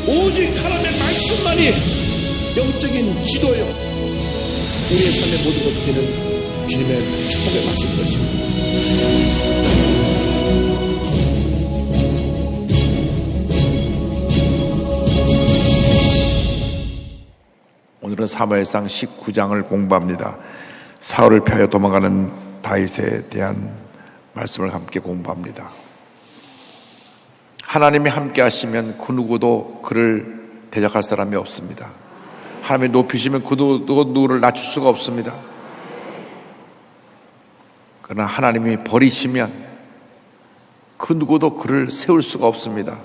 오직 하나님의 말씀만이 영적인 지도요, 우리의 삶의 모든 것이 되는 주님의 축복의 말씀인 것입니다. 오늘은 사무엘상 19장을 공부합니다. 사울을 피하여 도망가는 다윗에 대한 말씀을 함께 공부합니다. 하나님이 함께 하시면 그 누구도 그를 대적할 사람이 없습니다. 하나님이 높이시면 그 누구를 낮출 수가 없습니다. 그러나 하나님이 버리시면 그 누구도 그를 세울 수가 없습니다.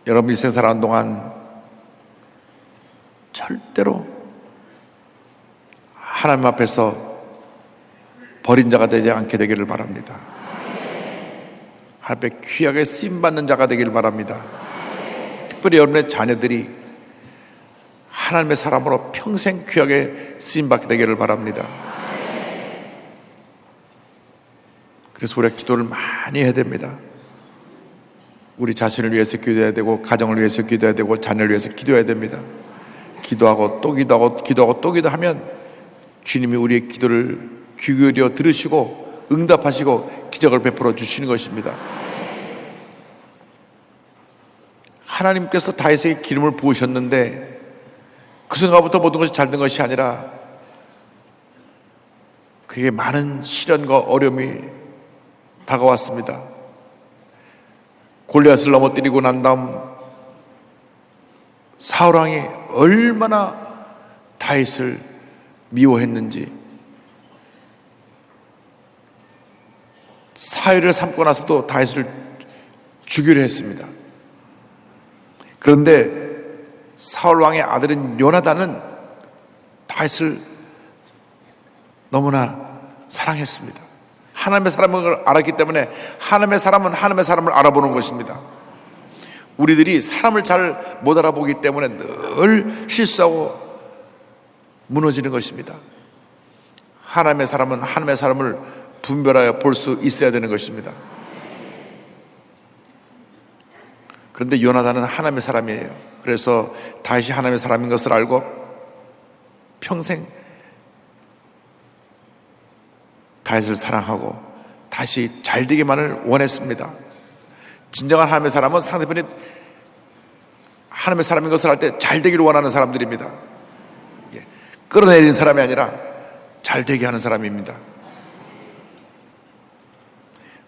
여러분 인생 살아가는 동안 절대로 하나님 앞에서 버린 자가 되지 않게 되기를 바랍니다. 하나님 앞에 귀하게 쓰임받는 자가 되기를 바랍니다. 특별히 여러분의 자녀들이 하나님의 사람으로 평생 귀하게 쓰임받게 되기를 바랍니다. 그래서 우리가 기도를 많이 해야 됩니다. 우리 자신을 위해서 기도해야 되고, 가정을 위해서 기도해야 되고, 자녀를 위해서 기도해야 됩니다. 기도하고 또 기도하고 기도하고 또 기도하면 주님이 우리의 기도를 귀 기울여 들으시고 응답하시고 기적을 베풀어 주시는 것입니다. 하나님께서 다윗에게 기름을 부으셨는데 그 순간부터 모든 것이 잘 된 것이 아니라 그에게 많은 시련과 어려움이 다가왔습니다. 골리앗을 넘어뜨리고 난 다음 사울 왕이 얼마나 다윗을 미워했는지, 사위를 삼고 나서도 다윗을 죽이려 했습니다. 그런데 사울 왕의 아들인 요나단은 다윗을 너무나 사랑했습니다. 하나님의 사람을 알았기 때문에 하나님의 사람은 하나님의 사람을 알아보는 것입니다. 우리들이 사람을 잘 못 알아보기 때문에 늘 실수하고 무너지는 것입니다. 하나님의 사람은 하나님의 사람을 분별하여 볼 수 있어야 되는 것입니다. 그런데 요나단은 하나님의 사람이에요. 그래서 다윗이 하나님의 사람인 것을 알고 평생 다윗을 사랑하고 다시 잘 되기만을 원했습니다. 진정한 하나님의 사람은 상대편이 하나님의 사람인 것을 알 때 잘 되기를 원하는 사람들입니다. 끌어내리는 사람이 아니라 잘 되게 하는 사람입니다.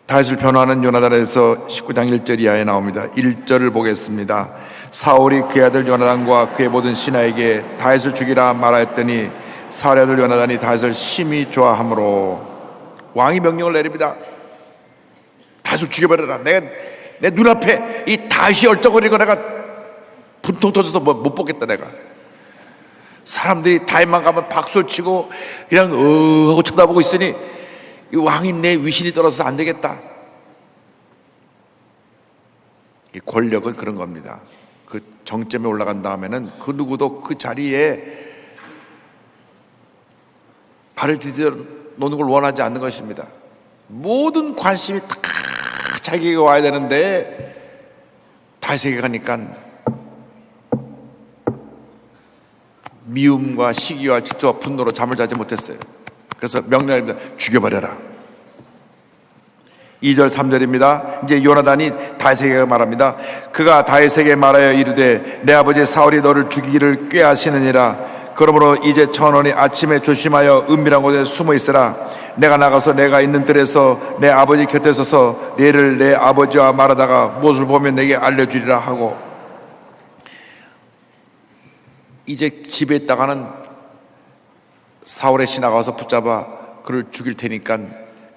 다윗을 변호하는 요나단에서 19장 1절 이하에 나옵니다. 1절을 보겠습니다. 사울이 그의 아들 요나단과 그의 모든 신하에게 다윗을 죽이라 말하였더니 사울의 아들 요나단이 다윗을 심히 좋아하므로 왕이 명령을 내립니다. 다윗을 죽여버려라. 내 눈앞에 이 다윗이 얼쩡거리고 내가 분통 터져서 못 보겠다. 내가 사람들이 다윗만 가면 박수를 치고 그냥 하고 쳐다보고 있으니 이 왕이 내 위신이 떨어져서 안 되겠다. 이 권력은 그런 겁니다. 그 정점에 올라간 다음에는 그 누구도 그 자리에 발을 디뎌 놓는 걸 원하지 않는 것입니다. 모든 관심이 다 자기에게 와야 되는데 다윗에게 가니까 미움과 시기와 질투와 분노로 잠을 자지 못했어요. 그래서 명령합니다. 죽여버려라. 2절 3절입니다. 이제 요나단이 다윗에게 말합니다. 그가 다윗에게 말하여 이르되 내 아버지 사울이 너를 죽이기를 꾀하시느니라. 그러므로 이제 천원이 아침에 조심하여 은밀한 곳에 숨어 있으라. 내가 나가서 내가 있는 뜰에서 내 아버지 곁에 서서 내를 내 아버지와 말하다가 무엇을 보면 내게 알려주리라 하고, 이제 집에 있다가는 사울의 신하가 와서 붙잡아 그를 죽일 테니까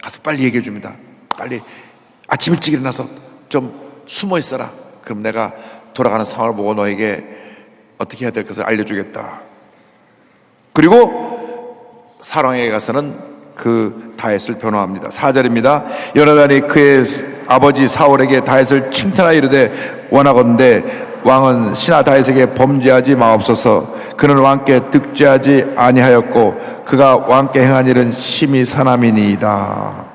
가서 빨리 얘기해 줍니다. 빨리 아침 일찍 일어나서 좀 숨어 있어라. 그럼 내가 돌아가는 상황을 보고 너에게 어떻게 해야 될 것을 알려주겠다. 그리고 사랑에게 가서는 그 다윗을 변호합니다. 4절입니다. 요나단이 그의 아버지 사울에게 다윗을 칭찬하여 이르되 원하건대 왕은 신하 다윗에게 범죄하지 마옵소서. 그는 왕께 득죄하지 아니하였고 그가 왕께 행한 일은 심히 선함이니이다.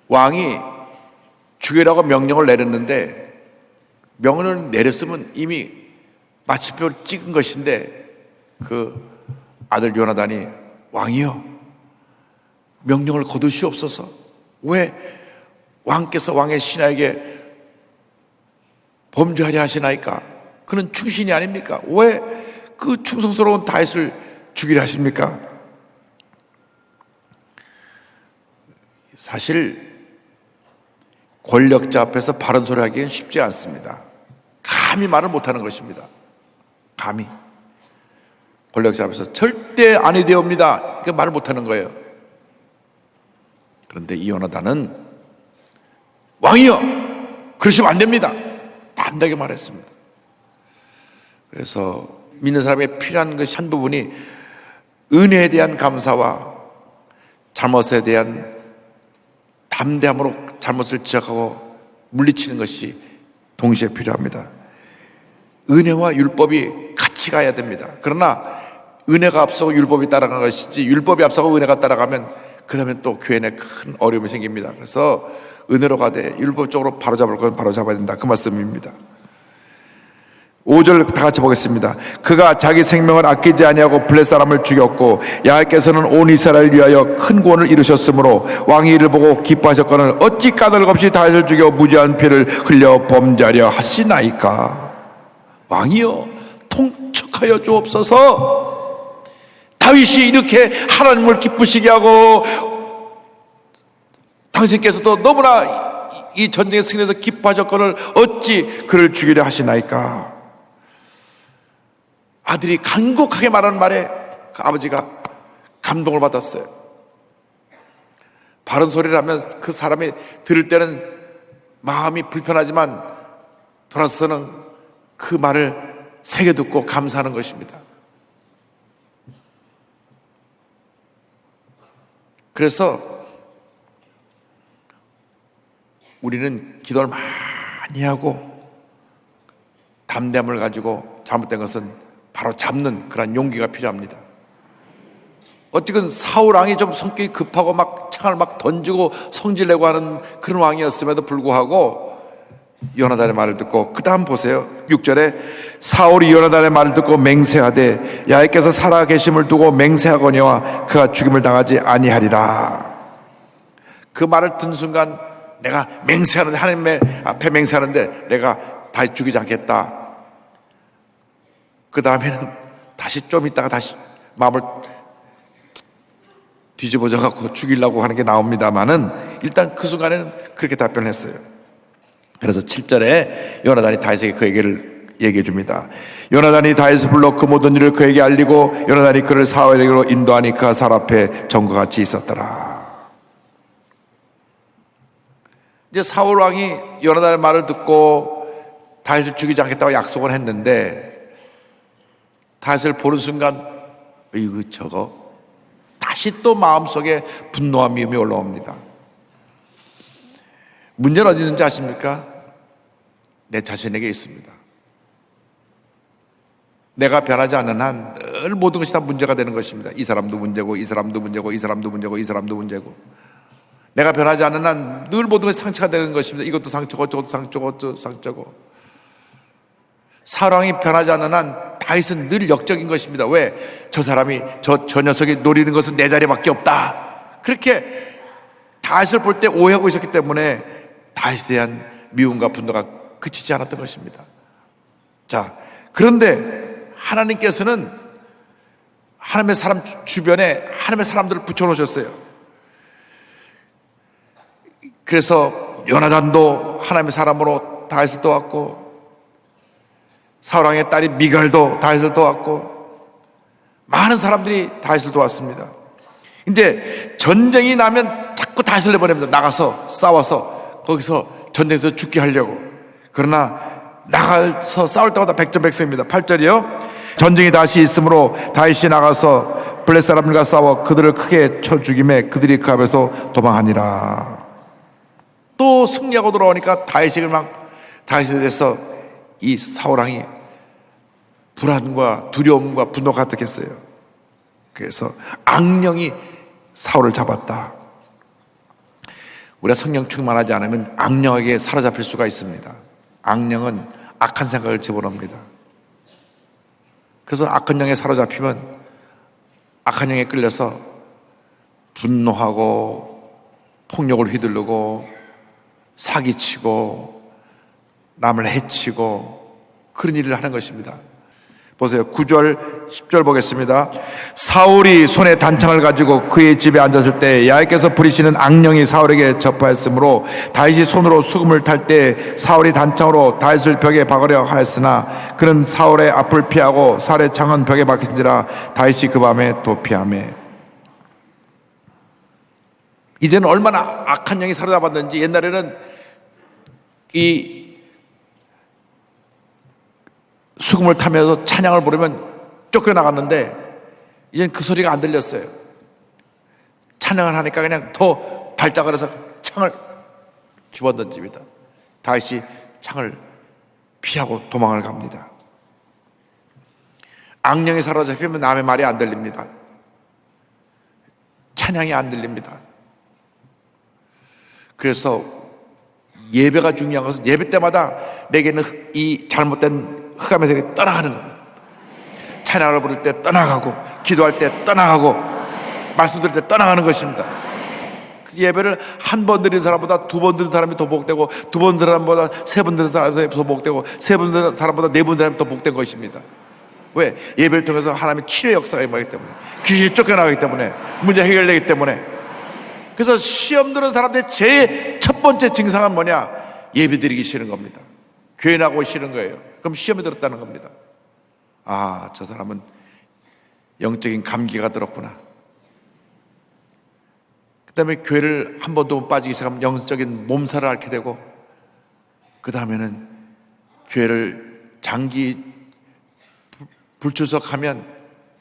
왕이 죽이라고 명령을 내렸는데 명령을 내렸으면 이미 마침표를 찍은 것인데 그 아들 요나단이 왕이여 명령을 거두시옵소서. 왜 왕께서 왕의 신하에게 범죄하려 하시나이까? 그는 충신이 아닙니까? 왜 그 충성스러운 다윗을 죽이려 하십니까? 사실 권력자 앞에서 바른 소리 하기는 쉽지 않습니다. 감히 말을 못하는 것입니다. 감히 권력자 앞에서 절대 아니 되옵니다. 그 말을 못하는 거예요. 그런데 이 요나단은 왕이여 그러시면 안 됩니다. 담대하게 말했습니다. 그래서 믿는 사람에게 필요한 것이 한 부분이 은혜에 대한 감사와 잘못에 대한 담대함으로 잘못을 지적하고 물리치는 것이 동시에 필요합니다. 은혜와 율법이 같이 가야 됩니다. 그러나 은혜가 앞서고 율법이 따라가는 것이지 율법이 앞서고 은혜가 따라가면 그 다음에 또 교회 내 큰 어려움이 생깁니다. 그래서 은혜로 가되 율법적으로 바로잡을 건 바로잡아야 된다. 그 말씀입니다. 5절 다 같이 보겠습니다. 그가 자기 생명을 아끼지 아니하고 블레 사람을 죽였고 야훼께서는 온 이스라엘을 위하여 큰 구원을 이루셨으므로 왕이 이를 보고 기뻐하셨거늘 어찌 까닭 없이 다윗을 죽여 무지한 피를 흘려 범죄하려 하시나이까. 왕이여 통촉하여 주옵소서. 다윗이 이렇게 하나님을 기쁘시게 하고 당신께서도 너무나 이 전쟁에 승리해서 기뻐하셨거늘 어찌 그를 죽이려 하시나이까. 아들이 간곡하게 말하는 말에 그 아버지가 감동을 받았어요. 바른 소리를 하면 그 사람이 들을 때는 마음이 불편하지만 돌아서는 그 말을 새겨 듣고 감사하는 것입니다. 그래서 우리는 기도를 많이 하고 담대함을 가지고 잘못된 것은 바로 잡는 그런 용기가 필요합니다. 어쨌든 사울 왕이 좀 성격이 급하고 막 창을 막 던지고 성질내고 하는 그런 왕이었음에도 불구하고 요나단의 말을 듣고 그 다음 보세요. 6절에 사울이 요나단의 말을 듣고 맹세하되 야훼께서 살아 계심을 두고 맹세하거니와 그가 죽임을 당하지 아니하리라. 그 말을 듣는 순간 내가 맹세하는데 하나님의 앞에 맹세하는데 내가 다시 죽이지 않겠다. 그 다음에는 다시 좀 있다가 다시 마음을 뒤집어져 갖고 죽이려고 하는 게 나옵니다만은 일단 그 순간에는 그렇게 답변을 했어요. 그래서 7절에 요나단이 다윗에게 그 얘기를 얘기해 줍니다. 요나단이 다윗을 불러 그 모든 일을 그에게 알리고 요나단이 그를 사울에게로 인도하니 그가 사울 앞에 전과 같이 있었더라. 이제 사울 왕이 요나단의 말을 듣고 다윗을 죽이지 않겠다고 약속을 했는데 다윗을 보는 순간 이거 저거 다시 또 마음속에 분노와 미움이 올라옵니다. 문제는 어디 있는지 아십니까? 내 자신에게 있습니다. 내가 변하지 않는 한 늘 모든 것이 다 문제가 되는 것입니다. 이 사람도 문제고 이 사람도 문제고 이 사람도 문제고 이 사람도 문제고 내가 변하지 않는 한 늘 모든 것이 상처가 되는 것입니다. 이것도 상처고 저것도 상처고 저것도 상처고 사랑이 변하지 않는 한 다윗은 늘 역적인 것입니다. 왜? 저 사람이 저 녀석이 노리는 것은 내 자리밖에 없다. 그렇게 다윗을 볼 때 오해하고 있었기 때문에 다윗에 대한 미움과 분노가 그치지 않았던 것입니다. 자, 그런데 하나님께서는 하나님의 사람 주변에 하나님의 사람들을 붙여놓으셨어요. 그래서 요나단도 하나님의 사람으로 다윗을 도왔고 사울 왕의 딸이 미갈도 다윗을 도왔고 많은 사람들이 다윗을 도왔습니다. 이제 전쟁이 나면 자꾸 다윗을 내보냅니다. 나가서 싸워서 거기서 전쟁에서 죽게 하려고. 그러나 나가서 싸울 때마다 백전백승입니다. 8절이요. 전쟁이 다시 있으므로 다윗이 나가서 블레 사람들과 싸워 그들을 크게 쳐 죽임에 그들이 그 앞에서 도망하니라. 또 승리하고 돌아오니까 다윗에 대해서 이 사울 왕이 불안과 두려움과 분노가 가득했어요. 그래서 악령이 사울을 잡았다. 우리가 성령 충만하지 않으면 악령에게 사로잡힐 수가 있습니다. 악령은 악한 생각을 집어넣습니다. 그래서 악한 영에 사로잡히면 악한 영에 끌려서 분노하고 폭력을 휘두르고 사기치고 남을 해치고 그런 일을 하는 것입니다. 보세요. 9절 10절 보겠습니다. 사울이 손에 단창을 가지고 그의 집에 앉았을 때 야훼께서 부리시는 악령이 사울에게 접하였으므로 다윗이 손으로 수금을 탈 때 사울이 단창으로 다윗을 벽에 박으려 하였으나 그는 사울의 앞을 피하고 사울의 창은 벽에 박힌지라 다윗이 그 밤에 도피하매. 이제는 얼마나 악한 영이 사로잡았는지, 옛날에는 이 수금을 타면서 찬양을 부르면 쫓겨나갔는데 이제는 그 소리가 안 들렸어요. 찬양을 하니까 그냥 더 발작을 해서 창을 집어던집니다. 다윗이 창을 피하고 도망을 갑니다. 악령이 사로잡히면 남의 말이 안 들립니다. 찬양이 안 들립니다. 그래서 예배가 중요한 것은 예배 때마다 내게는 이 잘못된 흑암의 세력이 떠나가는 겁니다. 찬양을 부를 때 떠나가고, 기도할 때 떠나가고, 말씀 들을 때 떠나가는 것입니다. 그래서 예배를 한 번 드리는 사람보다 두 번 드리는 사람이 더 복되고, 두 번 드리는 사람보다 세 번 드리는 사람이 더 복되고, 세 번 드리는 사람보다 네 번 드리는 사람이 더 복된 것입니다. 왜? 예배를 통해서 하나님의 치료의 역사가 임하기 때문에, 귀신이 쫓겨나가기 때문에, 문제 해결되기 때문에. 그래서 시험 드는 사람들의 제일 첫 번째 증상은 뭐냐? 예배 드리기 싫은 겁니다. 교회 나가고 싫은 거예요. 그럼 시험에 들었다는 겁니다. 아, 저 사람은 영적인 감기가 들었구나. 그 다음에 교회를 한 번도 못 빠지기 시작하면 영적인 몸살을 앓게 되고, 그 다음에는 교회를 장기 불출석하면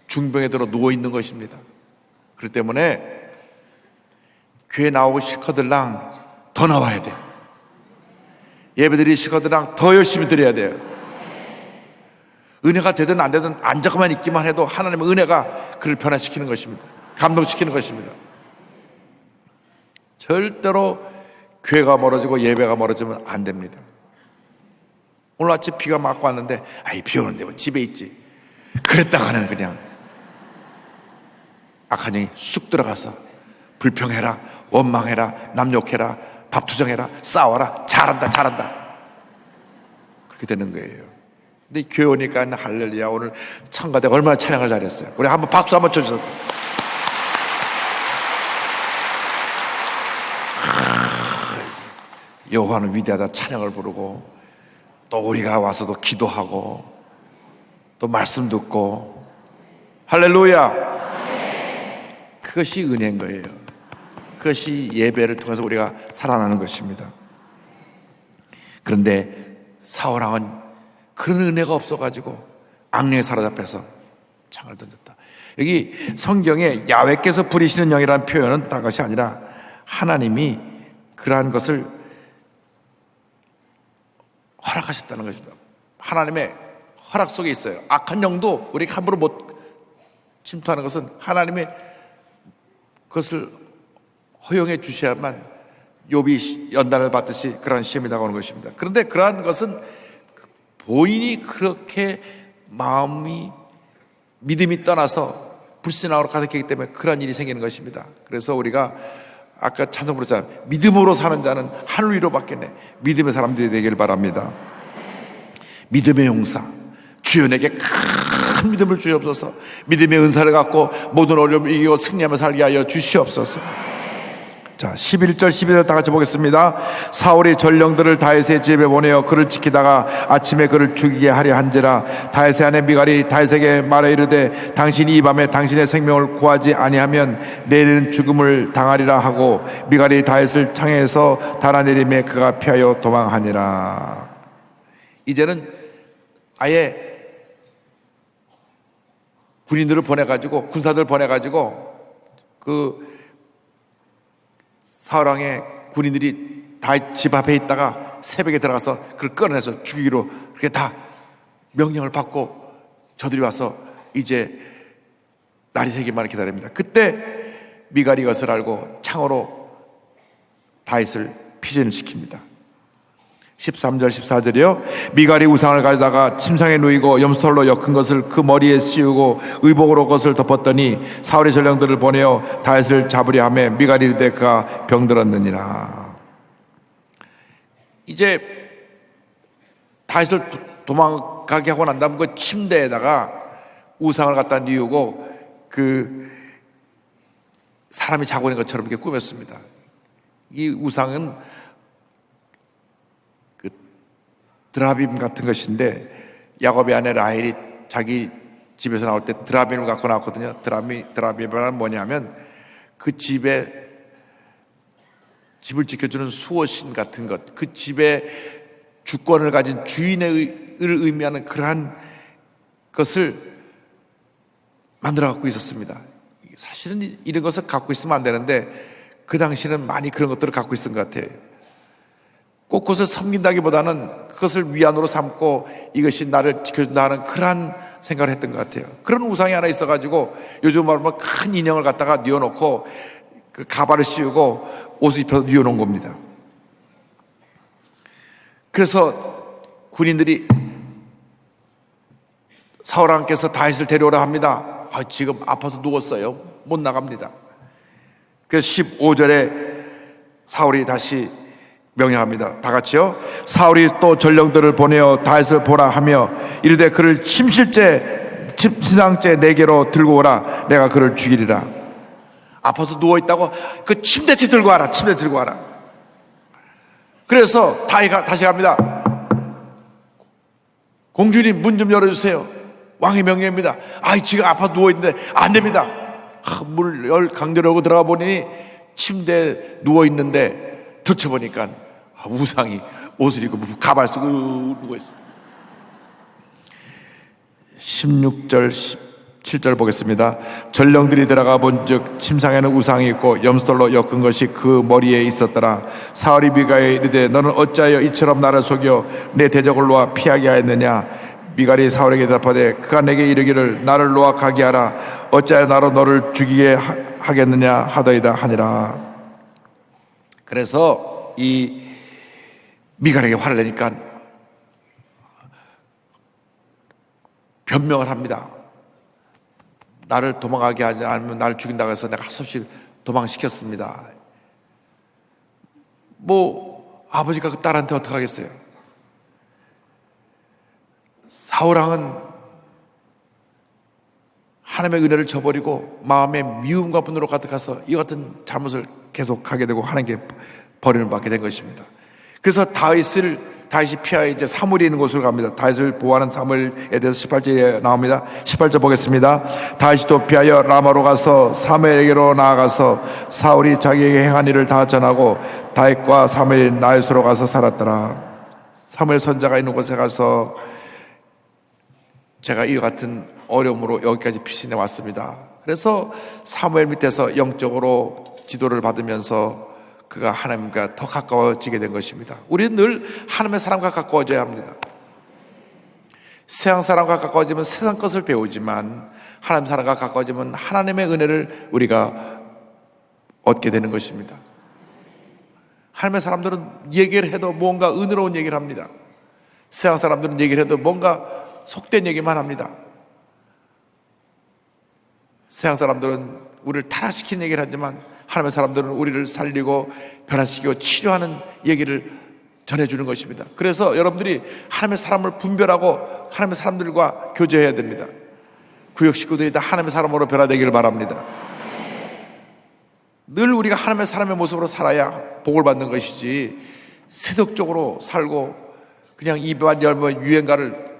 중병에 들어 누워있는 것입니다. 그렇기 때문에 교회 나오고 싫거들랑 더 나와야 돼요. 예배드리기 싫거들랑 더 열심히 드려야 돼요. 은혜가 되든 안 되든 앉아만 있기만 해도 하나님의 은혜가 그를 변화시키는 것입니다. 감동시키는 것입니다. 절대로 교회가 멀어지고 예배가 멀어지면 안 됩니다. 오늘 아침 비가 막 왔는데, 아이, 비 오는데 뭐 집에 있지. 그랬다가는 그냥 악한 영이 쑥 들어가서 불평해라, 원망해라, 남 욕해라, 밥투정해라, 싸워라, 잘한다, 잘한다. 그렇게 되는 거예요. 근데 교회 오니까 할렐루야, 오늘 청가대가 얼마나 찬양을 잘했어요. 우리 한번 박수 한번 쳐주세요. 여호와는 위대하다 찬양을 부르고, 또 우리가 와서도 기도하고 또 말씀 듣고, 할렐루야. 그것이 은혜인 거예요. 그것이 예배를 통해서 우리가 살아나는 것입니다. 그런데 사울왕은 그런 은혜가 없어가지고 악령에 사로잡혀서 창을 던졌다. 여기 성경에 야훼께서 부리시는 영이라는 표현은 다른 것이 아니라 하나님이 그러한 것을 허락하셨다는 것입니다. 하나님의 허락 속에 있어요. 악한 영도 우리가 함부로 못 침투하는 것은 하나님의 그것을 허용해 주셔야만 욥이 연단을 받듯이 그러한 시험이 다가오는 것입니다. 그런데 그러한 것은 본인이 그렇게 마음이, 믿음이 떠나서 불신앙으로 가득했기 때문에 그러한 일이 생기는 것입니다. 그래서 우리가 아까 찬송 부르잖아요. 믿음으로 사는 자는 하늘 위로 받겠네. 믿음의 사람들이 되길 바랍니다. 믿음의 용사, 주여 내게 큰 믿음을 주시옵소서. 믿음의 은사를 갖고 모든 어려움을 이기고 승리하며 살게 하여 주시옵소서. 자, 11절 12절 다 같이 보겠습니다. 사울이 전령들을 다윗의 집에 보내어 그를 지키다가 아침에 그를 죽이게 하려 한지라. 다윗의 아내 미갈이 다윗에게 말해 이르되 당신이 이 밤에 당신의 생명을 구하지 아니하면 내일은 죽음을 당하리라 하고, 미갈이 다윗을 창에서 달아내림에 그가 피하여 도망하니라. 이제는 아예 군인들을 보내가지고, 군사들을 보내가지고 그 사울왕의 군인들이 다윗 집 앞에 있다가 새벽에 들어가서 그를 끌어내서 죽이기로 그렇게 다 명령을 받고 저들이 와서 이제 날이 새기만을 기다립니다. 그때 미갈이 이것을 알고 창으로 다윗을 피전을 시킵니다. 13절 14절이요. 미갈이 우상을 가져다가 침상에 누이고 염소털로 엮은 것을 그 머리에 씌우고 의복으로 그것을 덮었더니 사울의 전령들을 보내어 다윗을 잡으려 하매 미갈이 이르되 그가 병들었느니라. 이제 다윗을 도망가게 하고 난 다음 그 침대에다가 우상을 갖다 뉘우고 그 사람이 자고 있는 것처럼 이렇게 꾸몄습니다. 이 우상은 그 드라빔 같은 것인데 야곱의 아내 라헬이 자기 집에서 나올 때 드라빔을 갖고 나왔거든요. 드라빔은 뭐냐면 그 집에 집을 지켜주는 수호신 같은 것, 그 집의 주권을 가진 주인을 의미하는 그러한 것을 만들어 갖고 있었습니다. 사실은 이런 것을 갖고 있으면 안 되는데 그 당시는 많이 그런 것들을 갖고 있었던 것 같아요. 꼭 그것을 섬긴다기보다는 그것을 위안으로 삼고 이것이 나를 지켜준다 하는 그러한 생각을 했던 것 같아요. 그런 우상이 하나 있어가지고 요즘 말하면 큰 인형을 갖다가 뉘어놓고 그 가발을 씌우고 옷을 입혀서 뉘어놓은 겁니다. 그래서 군인들이 사울왕께서 다윗을 데려오라 합니다. 지금 아파서 누웠어요. 못 나갑니다. 그래서 15절에 사울이 다시 명령합니다. 다 같이요. 사울이 또 전령들을 보내어 다윗을 보라 하며 이르되 그를 침상째 내게로 들고 오라. 내가 그를 죽이리라. 아파서 누워있다고 그 침대째 들고 와라. 침대 들고 와라. 그래서 다윗이 다시 갑니다. 공주님 문 좀 열어주세요. 왕의 명령입니다. 지금 아파 누워있는데 안 됩니다. 문을 강제로 들어가 보니 침대에 누워있는데 들춰보니까 우상이 옷을 입고 가발 쓰고 누워있어요. 16절 17절 보겠습니다. 전령들이 들어가 본즉 침상에는 우상이 있고 염소털로 엮은 것이 그 머리에 있었더라. 사울이 미갈에 이르되 너는 어찌하여 이처럼 나를 속여 내 대적을 놓아 피하게 하였느냐. 미갈이 사울에게 대답하되 그가 내게 이르기를 나를 놓아 가게 하라. 어찌하여 나로 너를 죽이게 하겠느냐 하더이다 하니라. 그래서 이 미갈에게 화를 내니까 변명을 합니다. 나를 도망가게 하지 않으면 나를 죽인다고 해서 내가 할 수 없이 도망시켰습니다. 아버지가 그 딸한테 어떡하겠어요? 사울왕은 하나님의 은혜를 저버리고 마음에 미움과 분노로 가득해서 이 같은 잘못을 계속하게 되고 하나님께 버림을 받게 된 것입니다. 그래서 다윗이 피하여 이제 사무엘이 있는 곳으로 갑니다. 다윗을 보호하는 사무엘에 대해서 18절에 나옵니다. 18절 보겠습니다. 다윗이 또 피하여 라마로 가서 사무엘에게로 나아가서 사울이 자기에게 행한 일을 다 전하고 다윗과 사무엘이 나윗으로 가서 살았더라. 사무엘 선자가 있는 곳에 가서 제가 이와 같은 어려움으로 여기까지 피신해 왔습니다. 그래서 사무엘 밑에서 영적으로 지도를 받으면서 그가 하나님과 더 가까워지게 된 것입니다. 우리는 늘 하나님의 사람과 가까워져야 합니다. 세상 사람과 가까워지면 세상 것을 배우지만 하나님 사람과 가까워지면 하나님의 은혜를 우리가 얻게 되는 것입니다. 하나님의 사람들은 얘기를 해도 뭔가 은혜로운 얘기를 합니다. 세상 사람들은 얘기를 해도 뭔가 속된 얘기만 합니다. 세상 사람들은 우리를 타락시키는 얘기를 하지만 하나님의 사람들은 우리를 살리고 변화시키고 치료하는 얘기를 전해주는 것입니다. 그래서 여러분들이 하나님의 사람을 분별하고 하나님의 사람들과 교제해야 됩니다. 구역 식구들이 다 하나님의 사람으로 변화되기를 바랍니다. 늘 우리가 하나님의 사람의 모습으로 살아야 복을 받는 것이지 세속적으로 살고 그냥 입만 열면 유행가를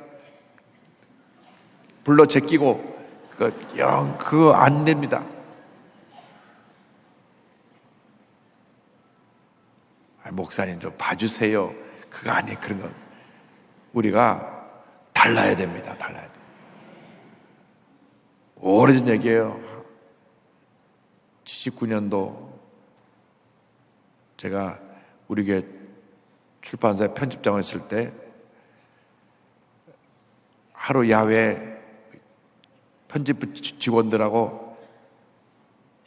불러 제끼고 그거 안 됩니다. 목사님 좀 봐주세요. 그거 아니에요. 그런 거 우리가 달라야 됩니다. 달라야 돼요. 오래전 얘기예요. 79년도 제가 우리 교회 출판사에 편집장을 했을 때 하루 야외 편집 직원들하고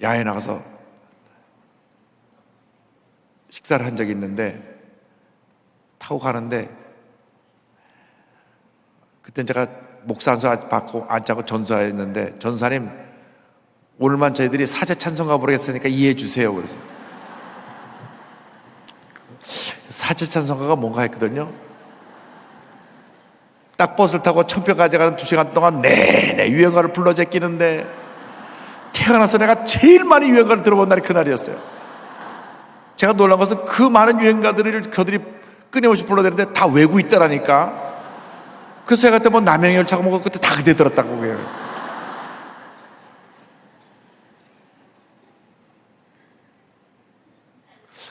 야외 나가서 식사를 한 적이 있는데 타고 가는데 그때 제가 목사 안수 받고 앉자고 전사했는데 전사님 오늘만 저희들이 사제 찬송가 부르겠으니까 이해해 주세요. 그래서 사제 찬송가가 뭔가 했거든요. 딱 버스를 타고 청평까지 가는 2시간 동안 내내 유행가를 불러 제끼는데 태어나서 내가 제일 많이 유행가를 들어본 날이 그날이었어요. 제가 놀란 것은 그 많은 유행가들을 그들이 끊임없이 불러대는데 다 외고 있더라니까. 그래서 제가 그때 뭐 남양열차가 뭐고 그때 다 그때 들었다고 그래요.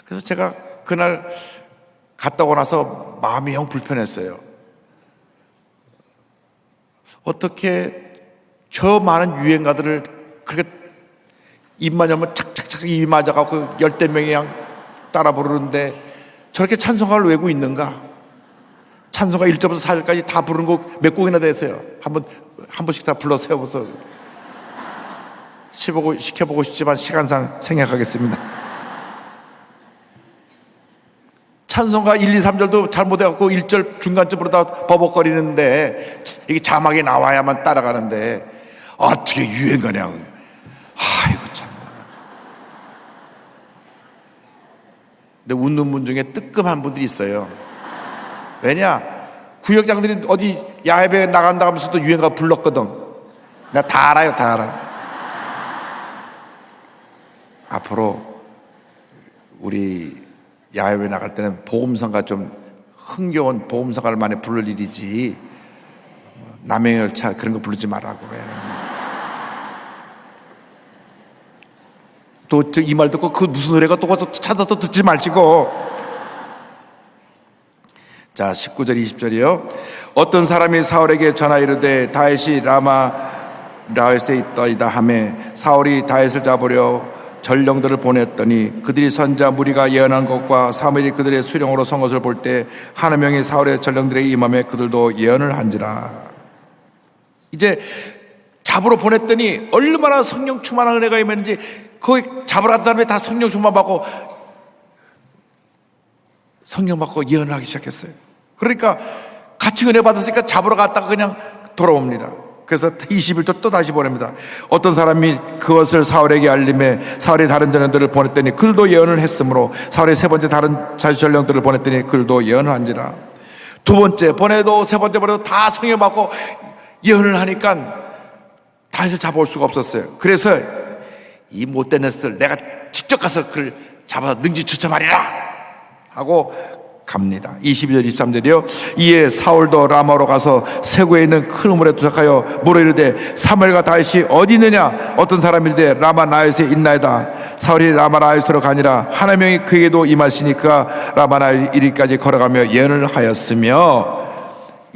그래서 제가 그날 갔다 오고 나서 마음이 영 불편했어요. 어떻게 저 많은 유행가들을 그렇게 입만 열면 착착착 입이 맞아갖고 10대 명이 그냥 따라 부르는데 저렇게 찬송가를 외고 있는가? 찬송가 1절부터 4절까지 다 부르는 곡 몇 곡이나 됐어요. 한 번씩 다 불러 세워서 시켜보고 싶지만 시간상 생략하겠습니다. 찬송가 1, 2, 3절도 잘못해갖고 1절 중간쯤으로 다 버벅거리는데 이게 자막이 나와야만 따라가는데 어떻게 유행가냐. 아이고 참. 근데 웃는 분 중에 뜨끔한 분들이 있어요. 왜냐? 구역장들이 어디 야외에 나간다 하면서도 유행가 불렀거든. 내가 다 알아요, 다 알아요. 앞으로 우리 야외에 나갈 때는 복음성가 좀 흥겨운 복음성가를 많이 부를 일이지 남행열차 그런 거 부르지 말라고 해. 또 이 말 듣고 그 무슨 노래가 또 찾아서 듣지 말지고. 자 19절 20절이요. 어떤 사람이 사울에게 전하 이르되 다윗이 라마라에 있더이다 하매 사울이 다윗을 잡으려 전령들을 보냈더니 그들이 선자 무리가 예언한 것과 사무엘이 그들의 수령으로 선 것을 볼 때 하나 명이 사울의 전령들에게 임하매 그들도 예언을 한지라. 이제 잡으러 보냈더니 얼마나 성령 충만한 은혜가 임했는지 거기 잡으러 간 다음에 다 성령 충만 받고 성령 받고 예언을 하기 시작했어요. 그러니까 같이 은혜 받았으니까 잡으러 갔다가 그냥 돌아옵니다. 그래서 21절 또 다시 보냅니다. 어떤 사람이 그것을 사울에게 알림해 사울이 다른 전령들을 보냈더니 그들도 예언을 했으므로 사울이 세 번째 다른 전령들을 보냈더니 그들도 예언을 한지라. 두 번째 보내도 세 번째 보내도 다 성령 받고 예언을 하니까 다윗을 잡아올 수가 없었어요. 그래서 이 못된 녀석들 내가 직접 가서 그를 잡아서 능지추첨하리라 하고 갑니다. 22절 23절이요. 이에 사울도 라마로 가서 세구에 있는 큰 우물에 도착하여 물어 이르되 사무엘과 다윗이 어디 있느냐? 어떤 사람이 이르되 라마 나윗에 있나이다. 사울이 라마 나윗으로 가니라. 하나 명이 그에게도 임하시니 그가 라마 나윗 이리까지 걸어가며 예언을 하였으며.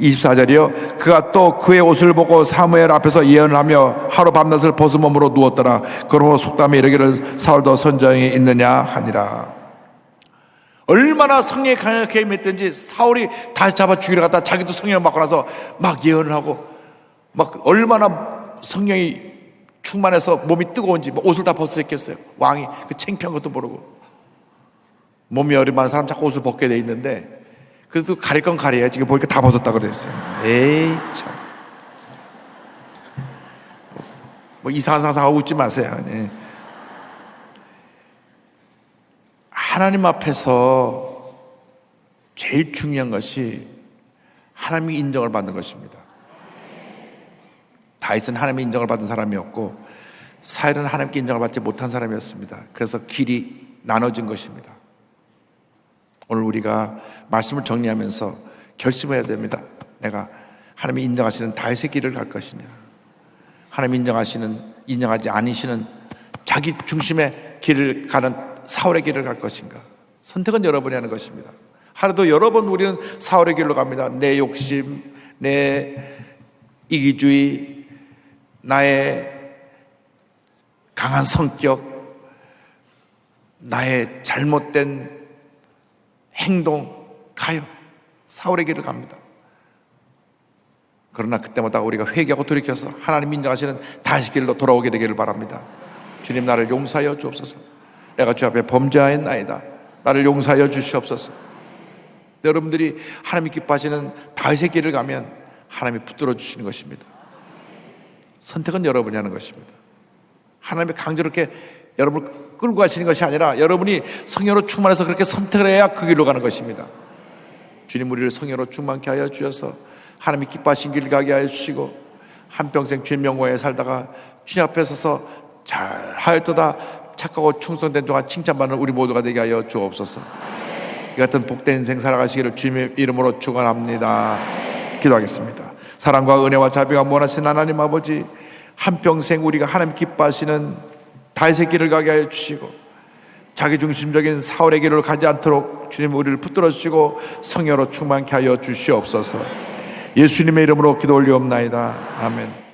24절이요. 그가 또 그의 옷을 보고 사무엘 앞에서 예언을 하며 하루 밤낮을 벗은 몸으로 누웠더라. 그러므로 속담에 이르기를 사울도 선정이 있느냐 하니라. 얼마나 성령이 강하게 임했든지 사울이 다시 잡아 죽이러 갔다 자기도 성령을 받고 나서 막 예언을 하고 막 얼마나 성령이 충만해서 몸이 뜨거운지 뭐 옷을 다 벗었겠어요. 왕이 그 창피한 것도 모르고 몸이 얼마나 사람 자꾸 옷을 벗게 돼 있는데 그래도 가릴 건 가려야 지금 보니까 다 벗었다 그랬어요. 에이 참. 뭐 이상한 상상하고 웃지 마세요. 네. 하나님 앞에서 제일 중요한 것이 하나님의 인정을 받는 것입니다. 다윗은 하나님의 인정을 받은 사람이었고 사울은 하나님께 인정을 받지 못한 사람이었습니다. 그래서 길이 나눠진 것입니다. 오늘 우리가 말씀을 정리하면서 결심해야 됩니다. 내가 하나님이 인정하시는 다윗의 길을 갈 것이냐, 하나님이 인정하지 않으시는 자기 중심의 길을 가는 사울의 길을 갈 것인가. 선택은 여러분이 하는 것입니다. 하루도 여러 번 우리는 사울의 길로 갑니다. 내 욕심, 내 이기주의, 나의 강한 성격, 나의 잘못된 행동 가요. 사울의 길을 갑니다. 그러나 그때마다 우리가 회개하고 돌이켜서 하나님 인정하시는 다시 길로 돌아오게 되기를 바랍니다. 주님 나를 용서하여 주옵소서. 내가 주 앞에 범죄하였나이다. 나를 용서하여 주시옵소서. 여러분들이 하나님이 기뻐하시는 다윗의 길을 가면 하나님이 붙들어 주시는 것입니다. 선택은 여러분이 하는 것입니다. 하나님이 강제로 이렇게 여러분을 끌고 가시는 것이 아니라 여러분이 성령으로 충만해서 그렇게 선택을 해야 그 길로 가는 것입니다. 주님 우리를 성령으로 충만케 하여 주셔서 하나님이 기뻐하신 길을 가게 하여 주시고 한평생 주님 영광에 살다가 주님 앞에 서서 잘 하였도다 착하고 충성된 종아 칭찬받는 우리 모두가 되게 하여 주옵소서. 이 같은 복된 인생 살아가시기를 주님의 이름으로 축원합니다. 기도하겠습니다. 사랑과 은혜와 자비가 무한하신 하나님 아버지, 한평생 우리가 하나님 기뻐하시는 다윗의 길을 가게 하여 주시고 자기중심적인 사울의 길을 가지 않도록 주님 우리를 붙들어 주시고 성령으로 충만케 하여 주시옵소서. 예수님의 이름으로 기도 올리옵나이다. 아멘.